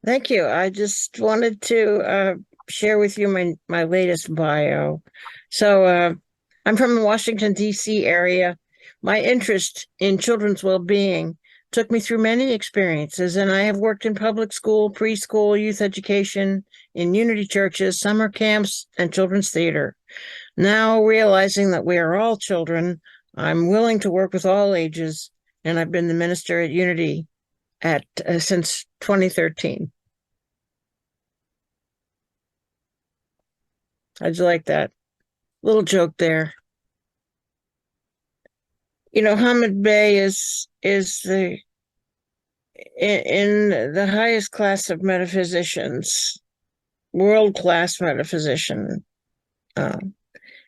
Thank you. I just wanted to share with you my latest bio. I'm from the Washington, D.C. area. My interest in children's well-being took me through many experiences, and I have worked in public school, preschool, youth education, in unity churches, summer camps, and children's theater. Now, realizing that we are all children, I'm willing to work with all ages, and I've been the minister at Unity at since 2013. How'd you like that little joke there? Hamid Bey is the in the highest class of metaphysicians, world class metaphysician. Uh,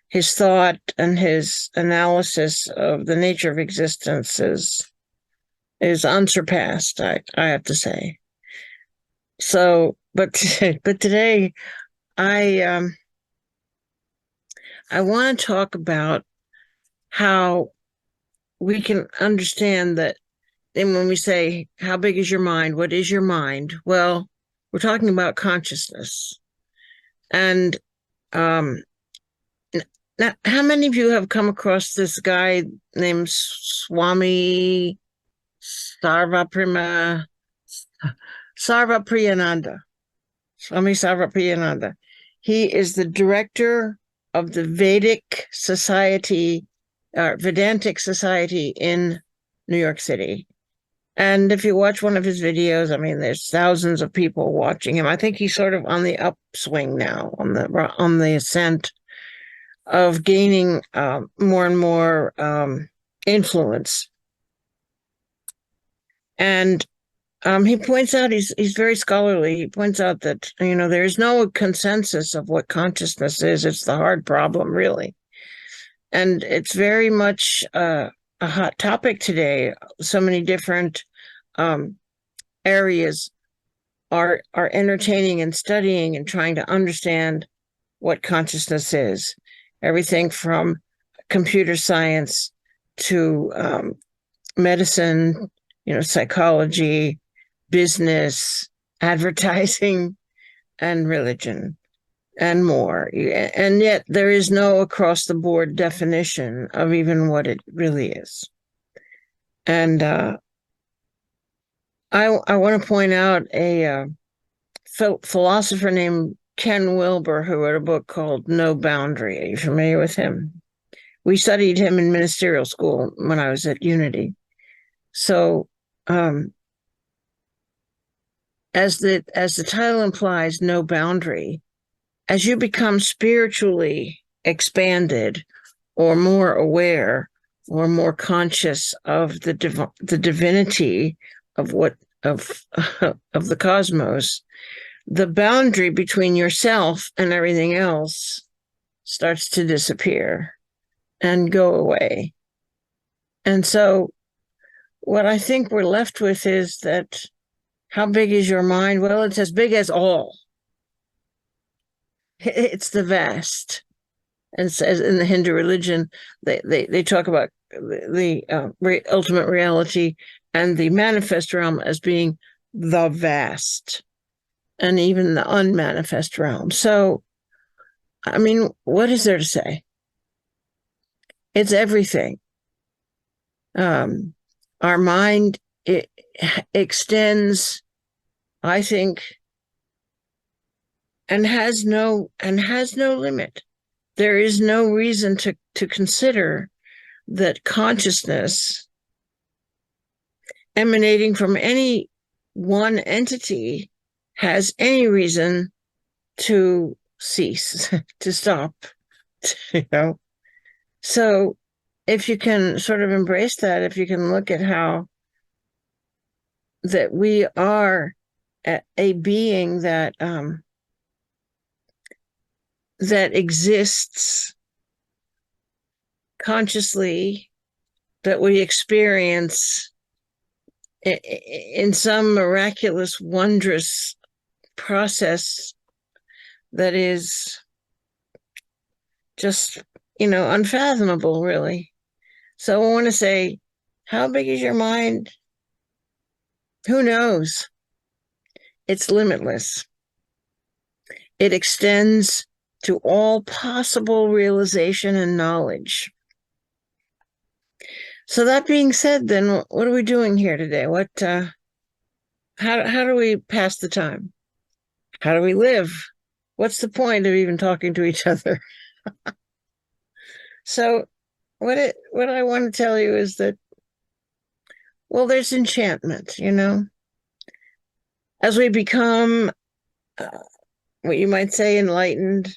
his thought and his analysis of the nature of existence is unsurpassed. I have to say. So, but but today I um, I want to talk about how we can understand that. And when we say, how big is your mind? What is your mind? Well, we're talking about consciousness. And um, now, how many of you have come across this guy named Swami Sarvaprima Sarvapriyananda? Swami Sarvapriyananda. He is the director of the Vedantic Society in New York City. And if you watch one of his videos, I mean, there's thousands of people watching him. I think he's sort of on the upswing now, on the ascent of gaining more and more influence. And he points out he's very scholarly. He points out that there is no consensus of what consciousness is. It's the hard problem, really, and it's very much a hot topic today. So many different areas are entertaining and studying and trying to understand what consciousness is. Everything from computer science to medicine, psychology, business, advertising, and religion, and more. And yet there is no across the board definition of even what it really is. And I want to point out a philosopher named Ken Wilber, who wrote a book called No Boundary. Are you familiar with him? We studied him in ministerial school when I was at Unity. So, as the title implies, no boundary. As you become spiritually expanded, or more aware, or more conscious of the divinity of of the cosmos, the boundary between yourself and everything else starts to disappear and go away. And so what I think we're left with is that, how big is your mind? Well, it's as big as all. It's the vast. And says in the Hindu religion, they talk about the ultimate reality and the manifest realm as being the vast, and even the unmanifest realm. So, I mean, what is there to say? It's everything. Our mind, it extends, I think, and has no limit. There is no reason to consider that consciousness emanating from any one entity has any reason to cease, to stop, So if you can sort of embrace that, if you can look at how that we are a being that that exists consciously, that we experience in some miraculous, wondrous process that is just, unfathomable, really. So I want to say, how big is your mind? Who knows? it's limitless. It extends to all possible realization and knowledge. So that being said, then what are we doing here today? How do we pass the time? How do we live? What's the point of even talking to each other? So what I want to tell you is that, well, there's enchantment, as we become uh, what you might say enlightened,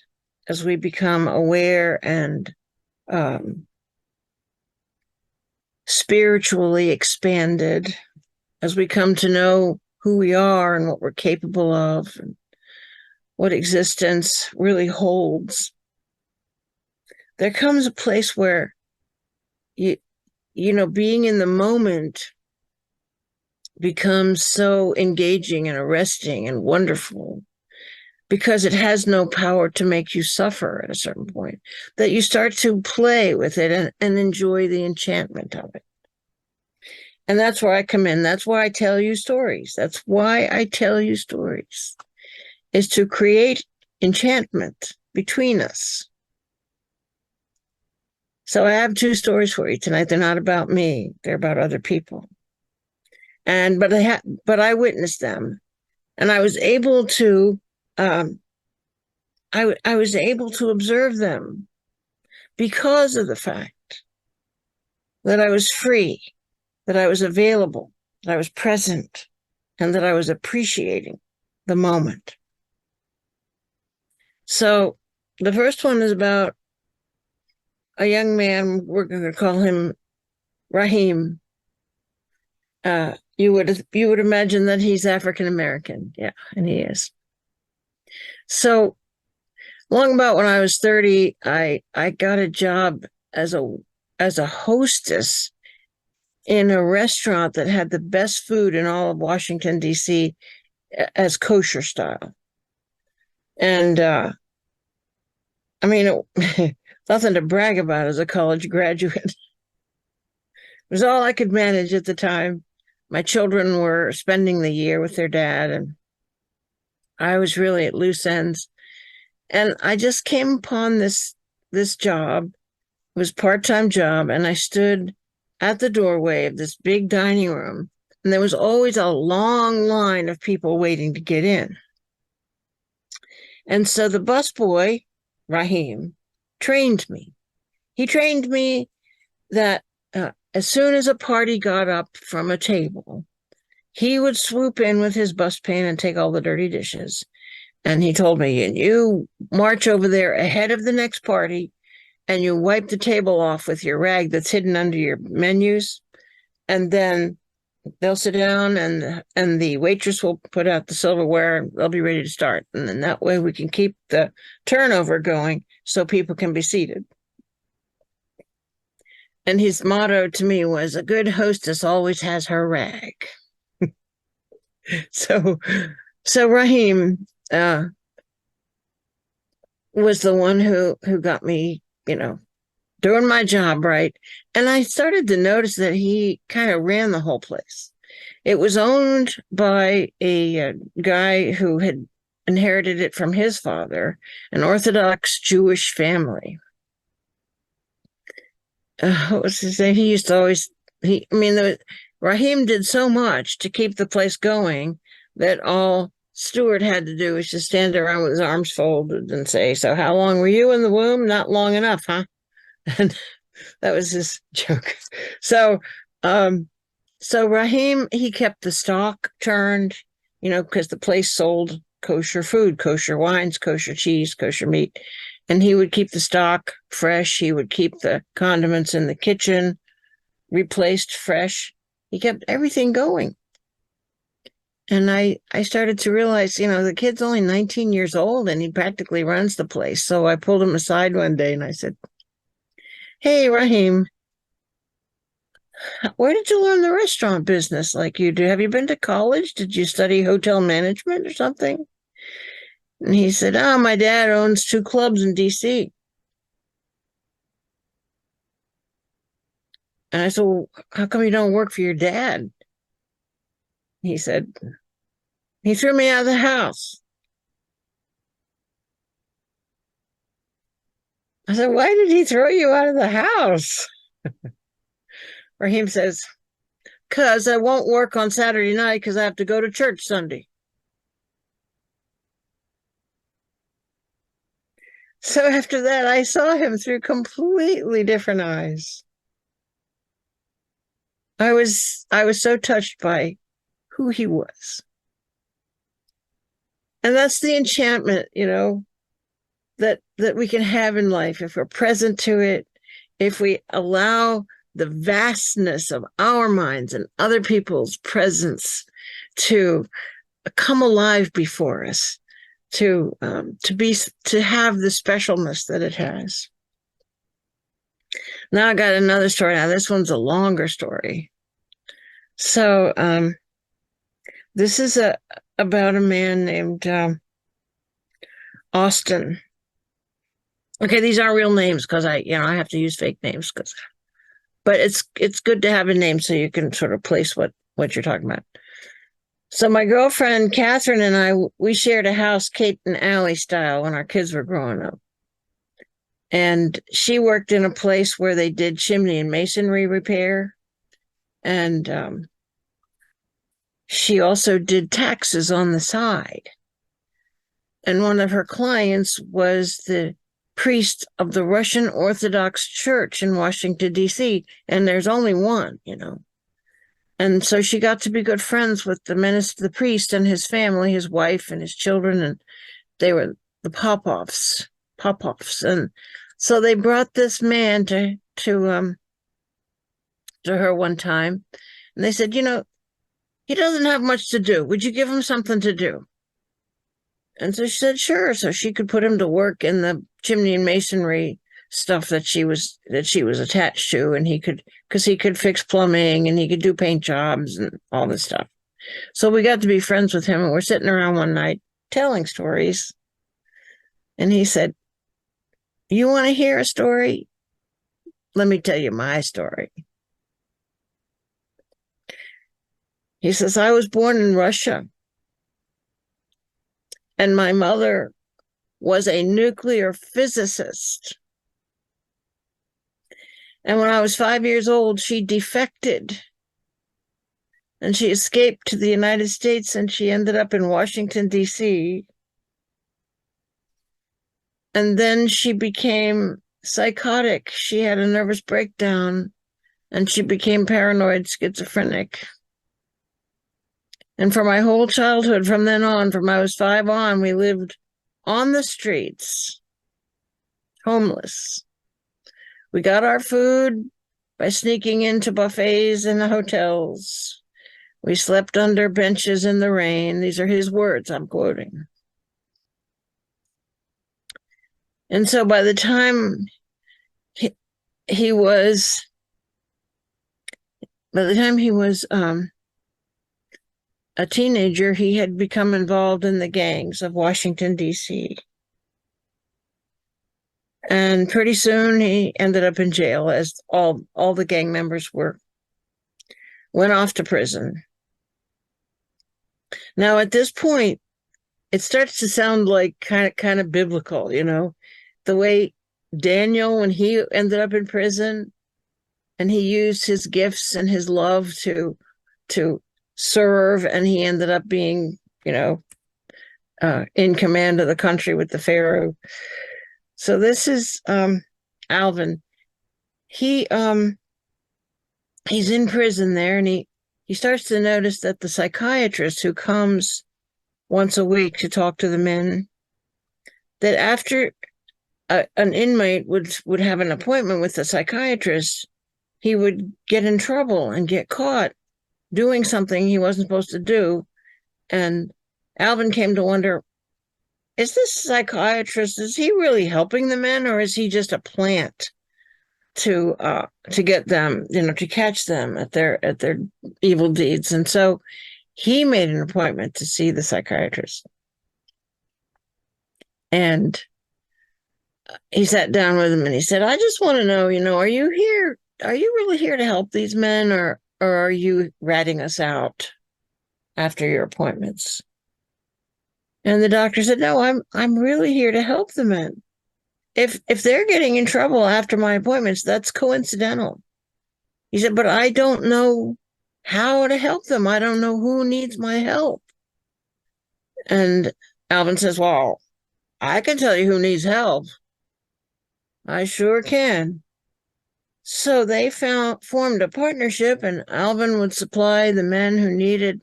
as we become aware and um, spiritually expanded, as we come to know who we are and what we're capable of and what existence really holds, there comes a place where being in the moment becomes so engaging and arresting and wonderful because it has no power to make you suffer at a certain point, that you start to play with it and enjoy the enchantment of it. And that's where I come in. That's why I tell you stories. That's why I tell you stories, is to create enchantment between us. So I have two stories for you tonight. They're not about me. They're about other people. But I witnessed them, and I was able to I was able to observe them because of the fact that I was free, that I was available, that I was present, and that I was appreciating the moment. So the first one is about a young man. We're going to call him Rahim. You would imagine that he's African American, yeah, and he is. So long about when I was 30, I got a job as a hostess in a restaurant that had the best food in all of Washington, D.C. as kosher style. And I mean, nothing to brag about as a college graduate. It was all I could manage at the time. My children were spending the year with their dad, and I was really at loose ends. And I just came upon this job. It was a part-time job, and I stood at the doorway of this big dining room, and there was always a long line of people waiting to get in. And so the busboy, Rahim, trained me. He trained me that as soon as a party got up from a table, he would swoop in with his buspan and take all the dirty dishes. And he told me, and you march over there ahead of the next party and you wipe the table off with your rag that's hidden under your menus. And then they'll sit down and the waitress will put out the silverware and they'll be ready to start. And then that way we can keep the turnover going so people can be seated. And his motto to me was, a good hostess always has her rag. So Rahim was the one who got me, doing my job right. And I started to notice that he kind of ran the whole place. It was owned by a guy who had inherited it from his father, an Orthodox Jewish family. What was his name? He used to always, Rahim did so much to keep the place going that all Stewart had to do was just stand around with his arms folded and say, so how long were you in the womb? Not long enough, huh? And that was his joke. So Rahim, he kept the stock turned, because the place sold kosher food, kosher wines, kosher cheese, kosher meat. And he would keep the stock fresh. He would keep the condiments in the kitchen replaced fresh. He kept everything going. And I started to realize, the kid's only 19 years old and he practically runs the place. So I pulled him aside one day and I said, hey, Rahim, where did you learn the restaurant business like you do? Have you been to college? Did you study hotel management or something? And he said, oh, my dad owns 2 clubs in D.C. And I said, well, how come you don't work for your dad? He said, He threw me out of the house. I said, why did he throw you out of the house? Raheem says, because I won't work on Saturday night because I have to go to church Sunday. So after that, I saw him through completely different eyes. I was so touched by who he was. And that's the enchantment, that we can have in life if we're present to it, if we allow the vastness of our minds and other people's presence to come alive before us, to have the specialness that it has. Now I got another story. Now this one's a longer story. So this is about a man named Austin. Okay, these aren't real names because I have to use fake names but it's good to have a name so you can sort of place what you're talking about. So my girlfriend Catherine and I, we shared a house, Kate and Allie style, when our kids were growing up. And she worked in a place where they did chimney and masonry repair, and she also did taxes on the side. And one of her clients was the priest of the Russian Orthodox Church in Washington, D.C., and there's only one, And so she got to be good friends with the priest and his family, his wife and his children, and they were the Popoffs. And so they brought this man to her one time, and they said, he doesn't have much to do. Would you give him something to do? And so she said, sure. So she could put him to work in the chimney and masonry stuff that she was attached to, and he could fix plumbing and he could do paint jobs and all this stuff. So we got to be friends with him, and we're sitting around one night telling stories. And he said, you want to hear a story? Let me tell you my story. He says, I was born in Russia, and my mother was a nuclear physicist. And when I was 5 years old, she defected and she escaped to the United States, and she ended up in Washington, D.C. And then she became psychotic. She had a nervous breakdown and she became paranoid schizophrenic. And for my whole childhood, from then on, from I was 5 on, we lived on the streets, homeless. We got our food by sneaking into buffets in the hotels. We slept under benches in the rain. These are his words I'm quoting. And so by the time he was a teenager, he had become involved in the gangs of Washington, D.C. And pretty soon he ended up in jail, as all the gang members went off to prison. Now, at this point, it starts to sound like kind of biblical, the way Daniel, when he ended up in prison and he used his gifts and his love to serve, and he ended up being, in command of the country with the Pharaoh. So this is Alvin. He's in prison there, and he starts to notice that the psychiatrist who comes once a week to talk to the men, that after an inmate would have an appointment with the psychiatrist, he would get in trouble and get caught doing something he wasn't supposed to do. And Alvin came to wonder, is this psychiatrist, is he really helping the men, or is he just a plant to get them, to catch them at their evil deeds? And so he made an appointment to see the psychiatrist. And he sat down with him and he said, I just want to know, are you really here to help these men, or are you ratting us out after your appointments? And the doctor said, no, I'm really here to help the men. If they're getting in trouble after my appointments, that's coincidental. He said, but I don't know how to help them. I don't know who needs my help. And Alvin says, well, I can tell you who needs help. I sure can. So they formed a partnership, and Alvin would supply the men who needed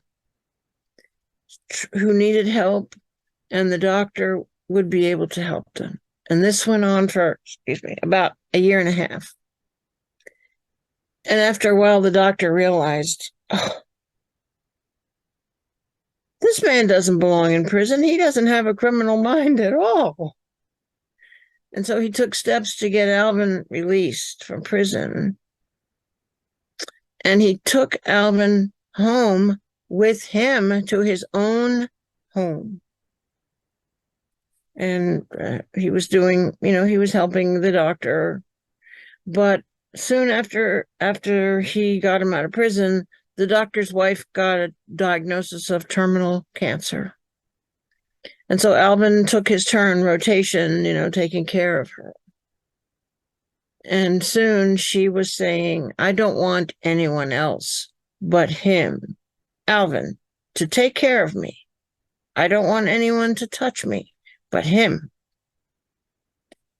help, and the doctor would be able to help them. And this went on for, about a year and a half. And after a while, the doctor realized, oh, this man doesn't belong in prison. He doesn't have a criminal mind at all. And so he took steps to get Alvin released from prison. And he took Alvin home with him to his own home. And he was doing, he was helping the doctor. But soon after he got him out of prison, the doctor's wife got a diagnosis of terminal cancer. And so Alvin took his turn, rotation, taking care of her. And soon she was saying, I don't want anyone else but him, Alvin, to take care of me. I don't want anyone to touch me but him.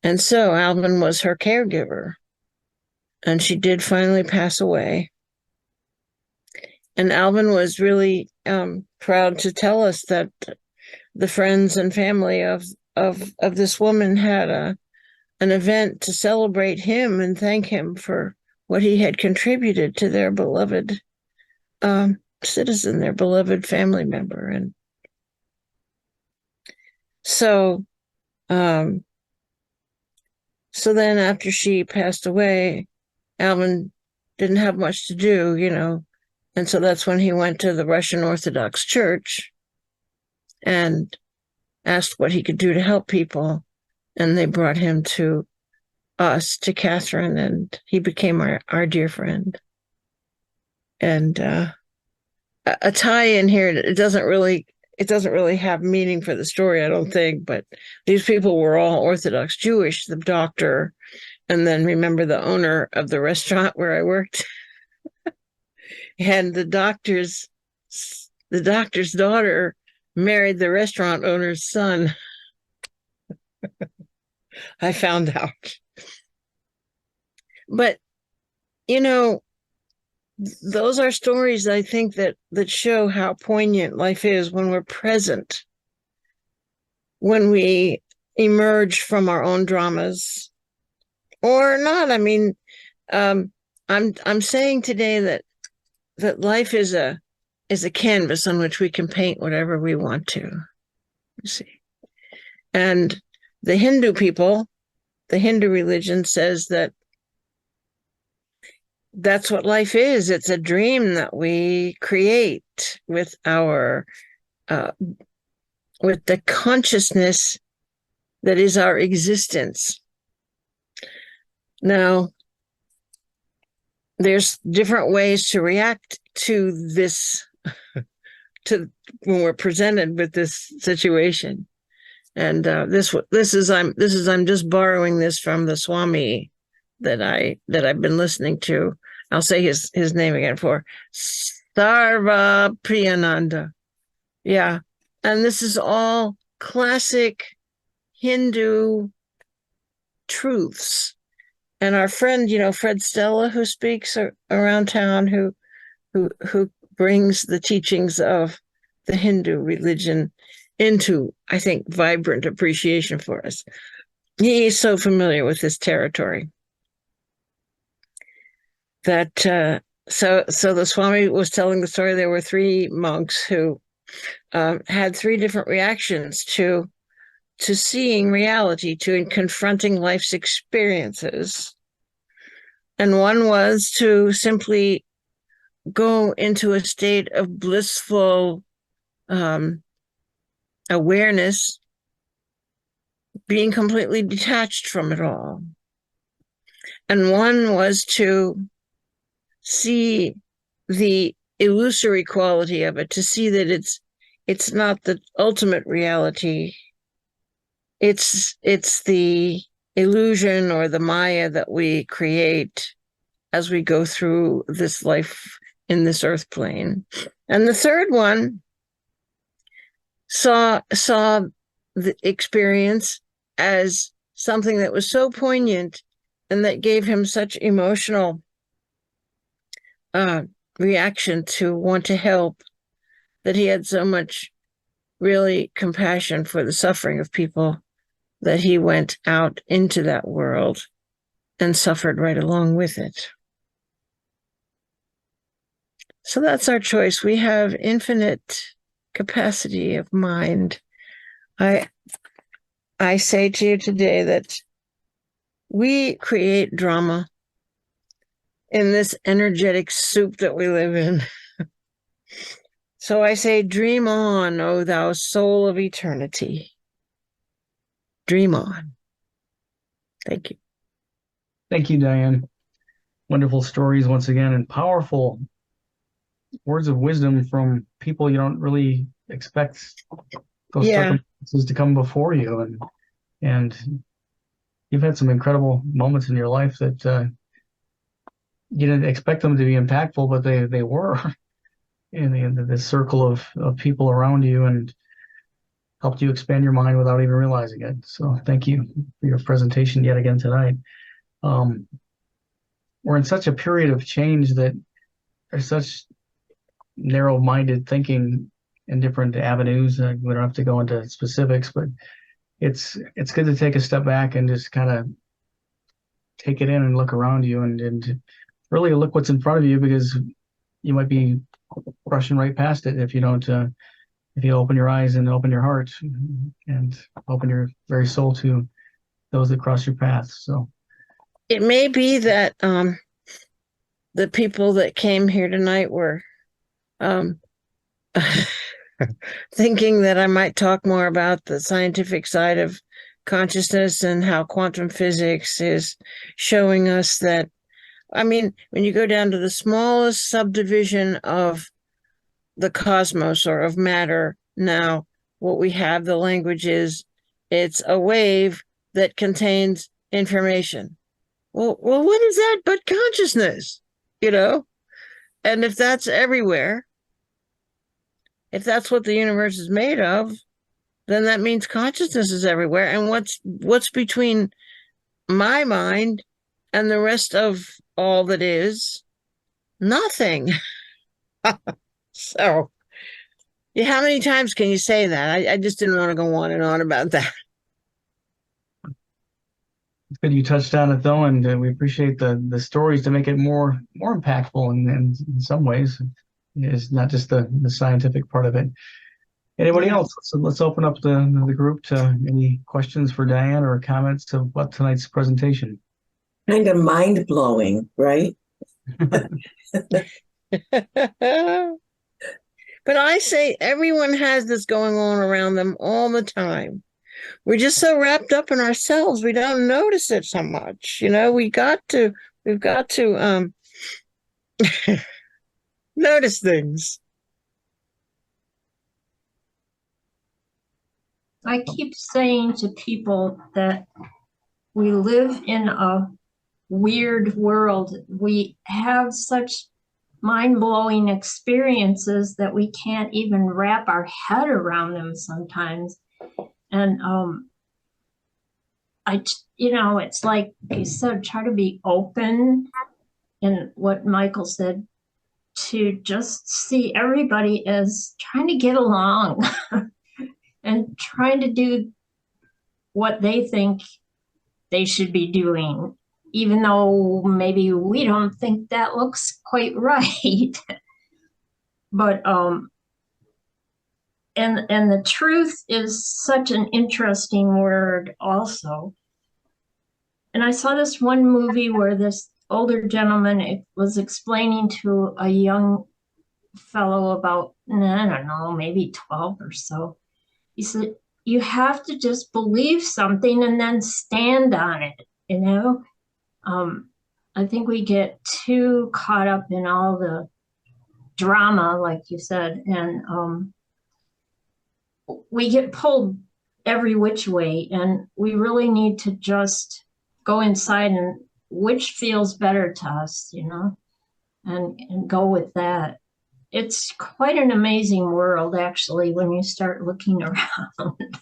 And so Alvin was her caregiver. And she did finally pass away. And Alvin was really proud to tell us that the friends and family of this woman had an event to celebrate him and thank him for what he had contributed to their beloved citizen, their beloved family member. And so then after she passed away, Alvin didn't have much to do, and so that's when he went to the Russian Orthodox Church and asked what he could do to help people. And they brought him to us, to Catherine, and he became our dear friend. And a tie-in here, it doesn't really have meaning for the story, I don't think, but these people were all Orthodox Jewish, the doctor, and then remember the owner of the restaurant where I worked. And the doctor's daughter married the restaurant owner's son. I found out. But, those are stories, I think, that show how poignant life is when we're present, when we emerge from our own dramas or not. I mean, I'm saying today that life is a canvas on which we can paint whatever we want to. You see, and the Hindu religion says that that's what life is. It's a dream that we create with with the consciousness that is our existence. Now, there's different ways to react to this, to when we're presented with this situation. And this is I'm just borrowing this from the Swami that I've been listening to. I'll say his name again, for Sarva Priyananda. Yeah. And this is all classic Hindu truths. And our friend, Fred Stella, who speaks around town, who brings the teachings of the Hindu religion into, I think, vibrant appreciation for us. He is so familiar with this territory that so the Swami was telling the story. There were three monks who had three different reactions to seeing reality, to confronting life's experiences. And one was to simply go into a state of blissful awareness, being completely detached from it all. And one was to see the illusory quality of it, to see that it's not the ultimate reality. It's the illusion or the Maya that we create as we go through this life in this earth plane. And the third one saw the experience as something that was so poignant and that gave him such emotional reaction to want to help, that he had so much really compassion for the suffering of people that he went out into that world and suffered right along with it. So that's our choice. We have infinite capacity of mind. I say to you today that we create drama in this energetic soup that we live in. So I say, dream on, O thou soul of eternity. Dream on. Thank you. Thank you, Diane. Wonderful stories once again, and powerful words of wisdom from people you don't really expect those circumstances to come before you. And you've had some incredible moments in your life that you didn't expect them to be impactful, but they were in the circle of people around you, and helped you expand your mind without even realizing it. So thank you for your presentation yet again tonight. We're in such a period of change that there's such narrow-minded thinking in different avenues. We don't have to go into specifics, but it's good to take a step back and just kind of take it in and look around you and really look what's in front of you, because you might be rushing right past it if you don't if you open your eyes and open your heart and open your very soul to those that cross your path. So it may be that the people that came here tonight were thinking that I might talk more about the scientific side of consciousness and how quantum physics is showing us that, I mean, when you go down to the smallest subdivision of the cosmos or of matter now, what we have, the language is, it's a wave that contains information. Well, what is that but consciousness, you know? And if that's everywhere, if that's what the universe is made of, then that means consciousness is everywhere. And what's between my mind and the rest of all that is? Nothing. So, yeah, how many times can you say that? I just didn't want to go on and on about that. it's good you touched on it though, and we appreciate the stories to make it more impactful in some ways. It's not just the scientific part of it. Anybody else? So let's open up the group to any questions for Diane or comments to what tonight's presentation. Kind of mind blowing, right? But I say everyone has this going on around them all the time. We're just so wrapped up in ourselves, we don't notice it so much. You know, we've got to notice things. I keep saying to people that we live in a weird world. We have such mind-blowing experiences that we can't even wrap our head around them sometimes. And it's like you said, try to be open, and what Michael said, to just see everybody as trying to get along and trying to do what they think they should be doing, even though maybe we don't think that looks quite right. But and the truth is such an interesting word also. And I saw this one movie where this older gentleman was explaining to a young fellow about, I don't know, maybe 12 or so. He said, you have to just believe something and then stand on it, you know? I think we get too caught up in all the drama, like you said, and we get pulled every which way, and we really need to just go inside and which feels better to us, and go with that. It's quite an amazing world, actually, when you start looking around.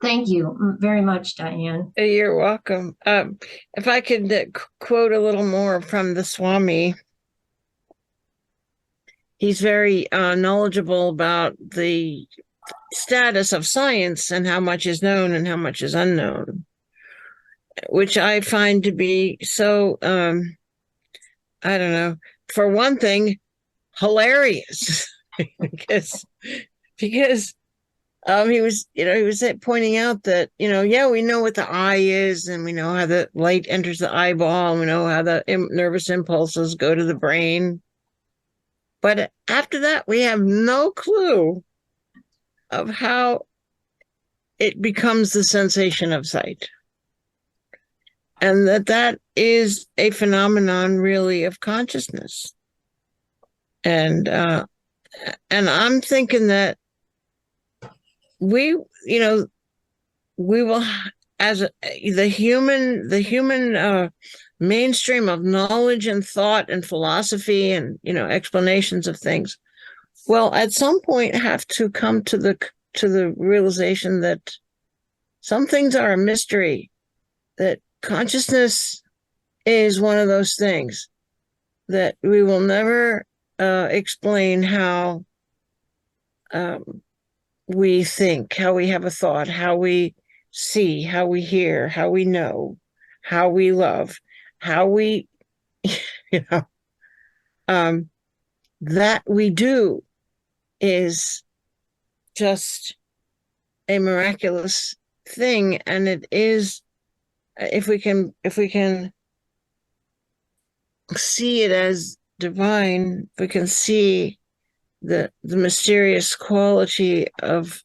Thank you very much, Diane. You're welcome. If I could quote a little more from the Swami, he's very knowledgeable about the status of science and how much is known and how much is unknown, which I find to be so, I don't know, for one thing, hilarious because he was pointing out that, yeah, we know what the eye is, and we know how the light enters the eyeball, and we know how the nervous impulses go to the brain. But after that, we have no clue of how it becomes the sensation of sight. And that is a phenomenon really of consciousness. And I'm thinking that we will, as the human mainstream of knowledge and thought and philosophy and explanations of things, will at some point have to come to the realization that some things are a mystery, that consciousness is one of those things that we will never explain how we think, how we have a thought, how we see, how we hear, how we know, how we love, how we, that we do is just a miraculous thing. And it is, if we can see it as divine, if we can see the mysterious quality of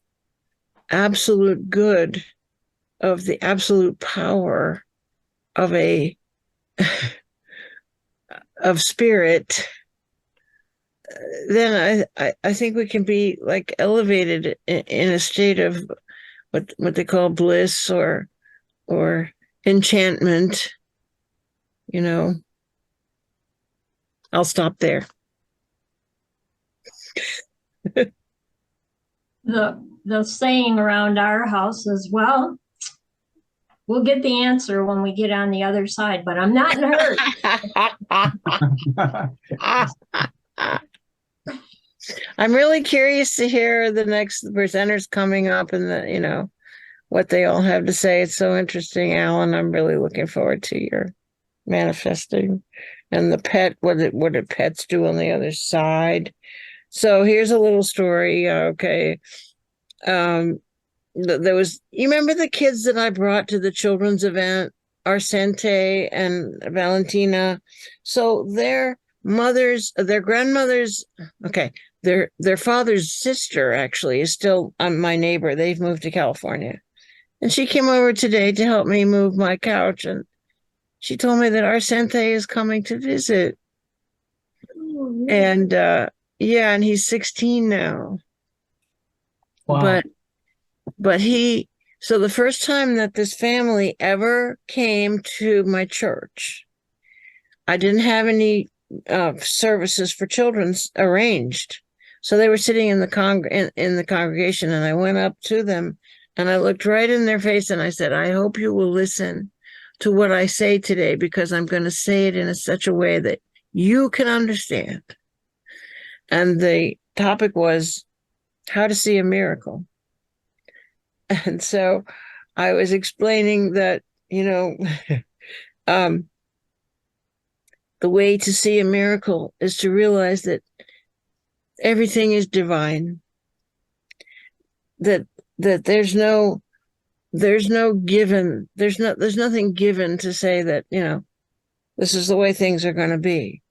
absolute good, of the absolute power of of spirit, then I think we can be like elevated in a state of what they call bliss or enchantment. I'll stop there. The saying around our house is, well, we'll get the answer when we get on the other side, but I'm not in a hurry. I'm really curious to hear the next presenters coming up and what they all have to say. It's so interesting, Alan. I'm really looking forward to your manifesting and the pet. What did pets do on the other side? So here's a little story. Okay. There was, you remember the kids that I brought to the children's event, Arcente and Valentina? So their grandmothers, okay, their father's sister actually is still my neighbor. They've moved to California. And she came over today to help me move my couch. And she told me that Arcente is coming to visit. Oh, and yeah, and he's 16 now. Wow. But so the first time that this family ever came to my church, I didn't have any services for children arranged. So they were sitting in the congregation, and I went up to them and I looked right in their face and I said, I hope you will listen to what I say today, because I'm going to say it in such a way that you can understand. And the topic was how to see a miracle. And so I was explaining that, the way to see a miracle is to realize that everything is divine, that there's no given, there's nothing given to say that, this is the way things are going to be.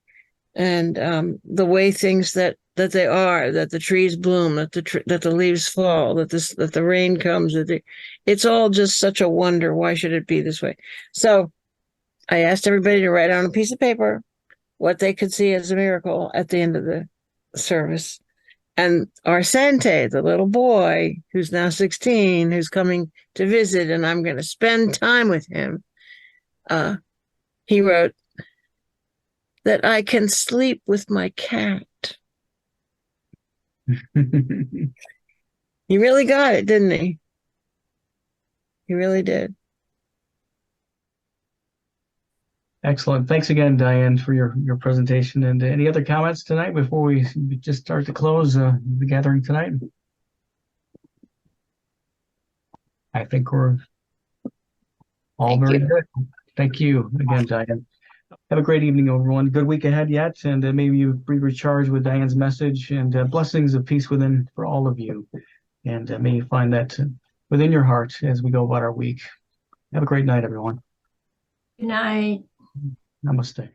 And the way things that they are, that the trees bloom, that the leaves fall, that the rain comes, it's all just such a wonder. Why should it be this way? So I asked everybody to write on a piece of paper what they could see as a miracle at the end of the service. And Arsente, the little boy who's now 16, who's coming to visit, and I'm going to spend time with him, he wrote that I can sleep with my cat. He really got it, didn't he? He really did. Excellent. Thanks again, Diane, for your presentation. And any other comments tonight before we just start to close the gathering tonight? I think we're all Thank very you. good. Thank you again, Diane. Have a great evening, everyone. Good week ahead yet, and maybe you be recharged with Diane's message, and blessings of peace within for all of you. And may you find that within your heart as we go about our week. Have a great night, everyone. Good night. Namaste.